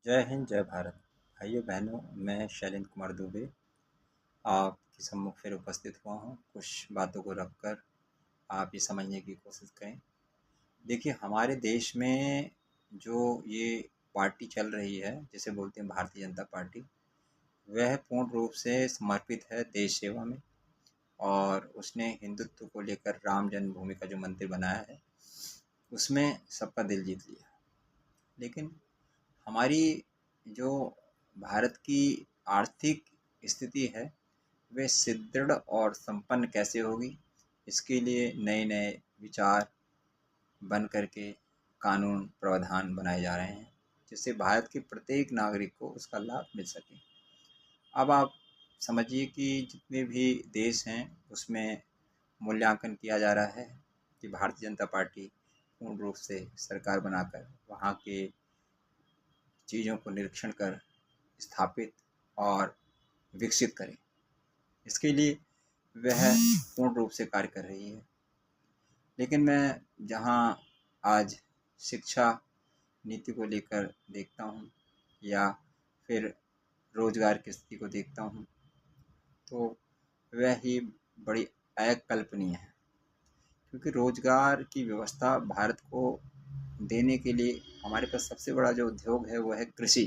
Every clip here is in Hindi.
जय हिंद, जय भारत। भाइयों बहनों, मैं शैलेंद्र कुमार दुबे आपके सम्मुख फिर उपस्थित हुआ हूँ। कुछ बातों को रखकर आप ये समझने की कोशिश करें। देखिए, हमारे देश में जो ये पार्टी चल रही है, जिसे बोलते हैं भारतीय जनता पार्टी, वह पूर्ण रूप से समर्पित है देश सेवा में। और उसने हिंदुत्व को लेकर राम जन्मभूमि का जो मंदिर बनाया है, उसमें सबका दिल जीत लिया। लेकिन हमारी जो भारत की आर्थिक स्थिति है, वे सुदृढ़ और संपन्न कैसे होगी, इसके लिए नए नए विचार बन करके कानून प्रावधान बनाए जा रहे हैं, जिससे भारत के प्रत्येक नागरिक को उसका लाभ मिल सके। अब आप समझिए कि जितने भी देश हैं, उसमें मूल्यांकन किया जा रहा है कि भारतीय जनता पार्टी पूर्ण रूप से सरकार बनाकर वहाँ के चीज़ों को निरीक्षण कर स्थापित और विकसित करें। इसके लिए वह पूर्ण रूप से कार्य कर रही है। लेकिन मैं जहाँ आज शिक्षा नीति को लेकर देखता हूँ या फिर रोजगार की स्थिति को देखता हूँ, तो वह ही बड़ी अकल्पनीय है। क्योंकि रोजगार की व्यवस्था भारत को देने के लिए हमारे पास सबसे बड़ा जो उद्योग है वो है कृषि।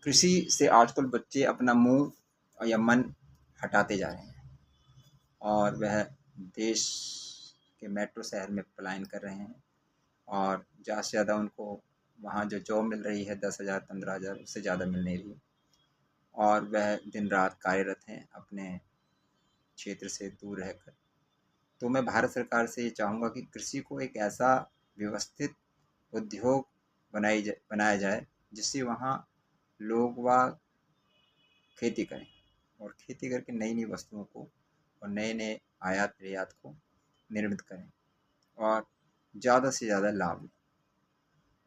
कृषि से आजकल बच्चे अपना मुंह या मन हटाते जा रहे हैं और वह देश के मेट्रो शहर में पलायन कर रहे हैं। और ज़्यादा से ज़्यादा उनको वहाँ जो जॉब मिल रही है 10,000 15,000, उससे ज़्यादा मिल नहीं रही। और वह दिन रात कार्यरत हैं अपने क्षेत्र से दूर रहकर। तो मैं भारत सरकार से ये चाहूँगा कि कृषि को एक ऐसा व्यवस्थित उद्योग बनाया जाए, जिससे वहाँ लोग वह खेती करें और खेती करके नई नई वस्तुओं को और नए नए आयात निर्यात को निर्मित करें और ज़्यादा से ज़्यादा लाभ लें।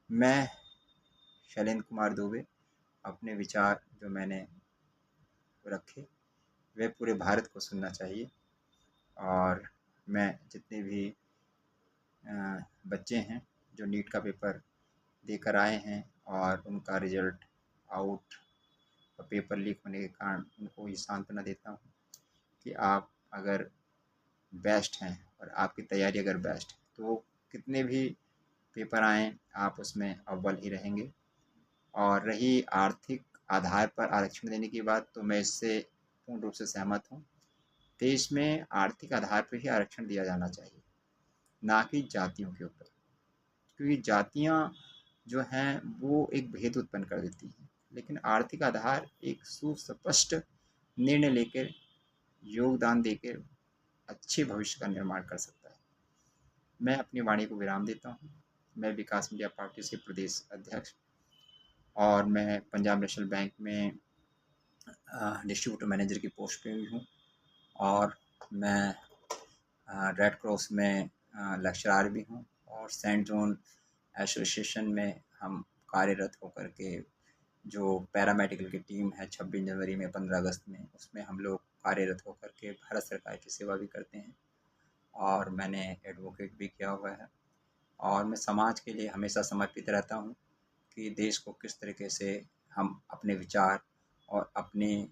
मैं शैलेंद्र कुमार दुबे अपने विचार जो मैंने रखे, वे पूरे भारत को सुनना चाहिए। और मैं जितने भी बच्चे हैं जो नीट का पेपर देकर आए हैं और उनका रिजल्ट आउट और पेपर लीक होने के कारण उनको ये सांत्वना देता हूँ कि आप अगर बेस्ट हैं और आपकी तैयारी अगर बेस्ट है, तो कितने भी पेपर आएँ आप उसमें अव्वल ही रहेंगे। और रही आर्थिक आधार पर आरक्षण देने की बात, तो मैं इससे पूर्ण रूप से सहमत हूँ। देश में आर्थिक आधार पर ही आरक्षण दिया जाना चाहिए, ना कि जातियों के ऊपर। क्योंकि जातियाँ जो हैं वो एक भेद उत्पन्न कर देती हैं, लेकिन आर्थिक आधार एक सुस्पष्ट निर्णय लेकर, योगदान देकर अच्छे भविष्य का निर्माण कर सकता है। मैं अपनी वाणी को विराम देता हूँ। मैं विकास इंडिया पार्टी से प्रदेश अध्यक्ष और मैं पंजाब नेशनल बैंक में डिस्ट्रीब्यूटर मैनेजर की पोस्ट पे भी हूँ। और मैं रेड क्रॉस में लेक्चरार भी हूँ और सेंट जॉन एसोसिएशन में हम कार्यरत होकर के जो पैरामेडिकल की टीम है 26 जनवरी में 15 अगस्त में, उसमें हम लोग कार्यरत होकर के भारत सरकार की सेवा भी करते हैं। और मैंने एडवोकेट भी किया हुआ है और मैं समाज के लिए हमेशा समर्पित रहता हूँ कि देश को किस तरीके से हम अपने विचार और अपनी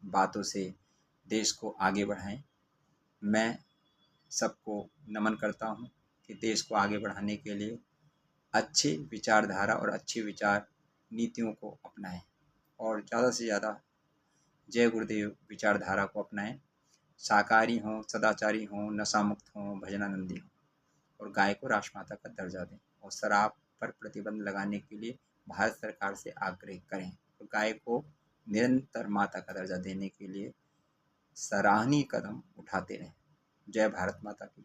बातों से देश को आगे बढ़ाएं। मैं सबको नमन करता हूँ कि देश को आगे बढ़ाने के लिए अच्छी विचारधारा और अच्छी विचार नीतियों को अपनाएं और ज़्यादा से ज़्यादा जय गुरुदेव विचारधारा को अपनाएं। शाकाहारी हों, सदाचारी हों, नशा मुक्त हों, भजनानंदी हों और गाय को राष्ट्रमाता का दर्जा दें और शराब पर प्रतिबंध लगाने के लिए भारत सरकार से आग्रह करें और गाय को निरंतर माता का दर्जा देने के लिए सराहनीय कदम उठाते रहें। जय भारत माता की।